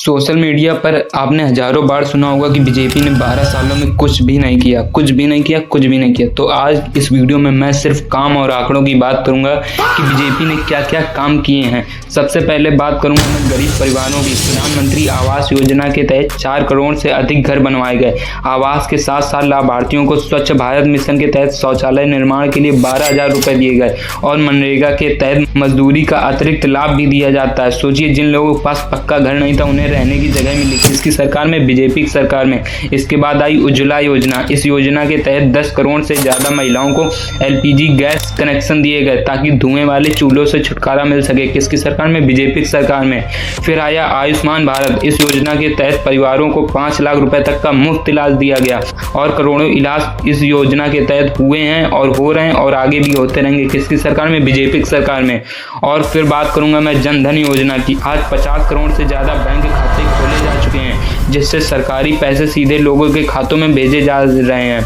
Social media पर आपने हजारों बार सुना होगा कि बीजेपी ने 12 सालों में कुछ भी नहीं किया। तो आज इस वीडियो में मैं सिर्फ काम और आंकड़ों की बात करूंगा कि बीजेपी ने क्या क्या काम किए हैं। सबसे पहले बात करूंगा मैं गरीब परिवारों की। प्रधानमंत्री आवास योजना के तहत 4 करोड़ से अधिक घर बनवाए गए। आवास के साथ साथ लाभार्थियों को स्वच्छ भारत मिशन के तहत शौचालय निर्माण के लिए 12,000 रुपए दिए गए और मनरेगा के तहत मजदूरी का अतिरिक्त लाभ भी दिया जाता है। सोचिए, जिन लोगों के पास पक्का घर नहीं था उन्हें रहने की जगह मिली किसकी सरकार में? बीजेपी की सरकार में। इसके बाद आई उज्ज्वला योजना। इस योजना के तहत 10 करोड़ से ज्यादा महिलाओं को एलपीजी गैस कनेक्शन दिए गए ताकि धुएं वाले चूल्हों से छुटकारा मिल सके। किसकी सरकार में? बीजेपी की सरकार में। फिर आया आयुष्मान भारत। इस योजना के तहत परिवारों को 5 लाख रुपए तक का मुफ्त इलाज दिया गया और करोड़ों इलाज इस योजना के तहत हुए हैं और हो रहे हैं और आगे भी होते रहेंगे। किसकी सरकार में? बीजेपी की सरकार में। और फिर बात करूंगा मैं जनधन योजना की। आज 50 करोड़ से ज्यादा बैंक खाते खोले जा चुके हैं जिससे सरकारी पैसे सीधे लोगों के खातों में भेजे जा रहे हैं।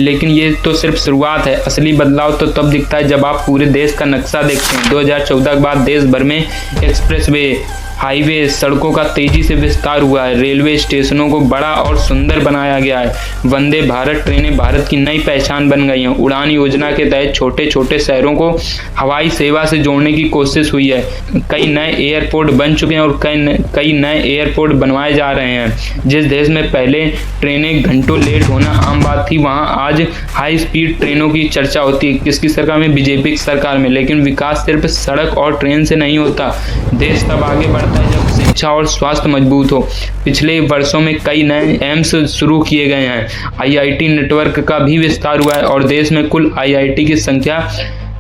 लेकिन ये तो सिर्फ शुरुआत है। असली बदलाव तो तब दिखता है जब आप पूरे देश का नक्शा देखते हैं। 2014 के बाद देश भर में एक्सप्रेसवे, हाईवे, सड़कों का तेजी से विस्तार हुआ है। रेलवे स्टेशनों को बड़ा और सुंदर बनाया गया है। वंदे भारत ट्रेनें भारत की नई पहचान बन गई हैं। उड़ान योजना के तहत छोटे छोटे शहरों को हवाई सेवा से जोड़ने की कोशिश हुई है। कई नए एयरपोर्ट बन चुके हैं और कई नए एयरपोर्ट बनवाए जा रहे हैं। जिस देश में पहले ट्रेनें घंटों लेट होना आम बात थी, वहां आज हाई स्पीड ट्रेनों की चर्चा होती है। किसकी सरकार में? बीजेपी की सरकार में। लेकिन विकास सिर्फ सड़क और ट्रेन से नहीं होता। देश तब आगे बढ़ता है जब शिक्षा और स्वास्थ्य मजबूत हो। पिछले वर्षों में कई नए एम्स शुरू किए गए हैं। आईआईटी नेटवर्क का भी विस्तार हुआ है और देश में कुल आईआईटी की संख्या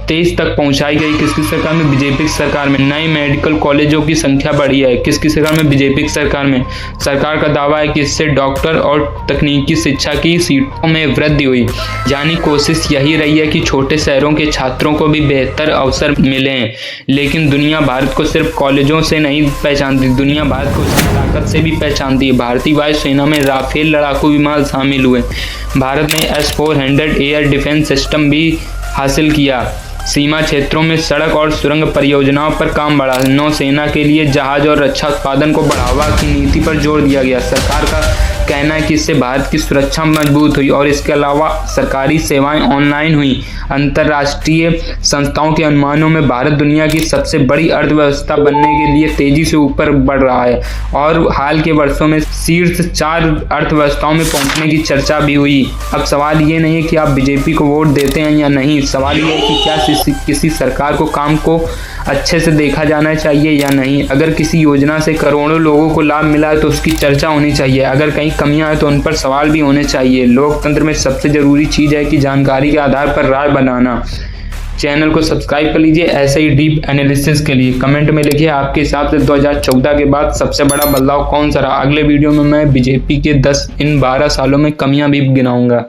23 तक पहुंचाई गई। किसकी सरकार में? बीजेपी की सरकार में। नए मेडिकल कॉलेजों की संख्या बढ़ी है। किसकी सरकार में? बीजेपी की सरकार में। सरकार का दावा है कि इससे डॉक्टर और तकनीकी शिक्षा की सीटों में वृद्धि हुई। यानी कोशिश यही रही है कि छोटे शहरों के छात्रों को भी बेहतर अवसर मिले। लेकिन दुनिया भारत को सिर्फ कॉलेजों से नहीं पहचानती, दुनिया भारत को उसकी ताकत से भी पहचानती है। भारतीय वायुसेना में राफेल लड़ाकू विमान शामिल हुए। भारत ने S-400 एयर डिफेंस सिस्टम भी हासिल किया। सीमा क्षेत्रों में सड़क और सुरंग परियोजनाओं पर काम बढ़ा। नौसेना के लिए जहाज और रक्षा उत्पादन को बढ़ावा की नीति पर जोर दिया गया। सरकार का कहना है कि इससे भारत की सुरक्षा मजबूत हुई और इसके अलावा सरकारी सेवाएं ऑनलाइन हुई। अंतर्राष्ट्रीय संस्थाओं के अनुमानों में भारत दुनिया की सबसे बड़ी अर्थव्यवस्था बनने के लिए तेजी से ऊपर बढ़ रहा है और हाल के वर्षों में शीर्ष 4 अर्थव्यवस्थाओं में पहुंचने की चर्चा भी हुई। अब सवाल ये नहीं है कि आप बीजेपी को वोट देते हैं या नहीं, सवाल ये है कि क्या किसी सरकार को काम को अच्छे से देखा जाना चाहिए या नहीं। अगर किसी योजना से करोड़ों लोगों को लाभ मिला है तो उसकी चर्चा होनी चाहिए। अगर कहीं कमियां हैं तो उन पर सवाल भी होने चाहिए। लोकतंत्र में सबसे जरूरी चीज है कि जानकारी के आधार पर राय बनाना। चैनल को सब्सक्राइब कर लीजिए ऐसे ही डीप एनालिसिस के लिए। कमेंट में लिखिए आपके हिसाब से 2014 के बाद सबसे बड़ा बदलाव कौन सा रहा। अगले वीडियो में मैं बीजेपी के 12 सालों में कमियां भी गिनाऊंगा।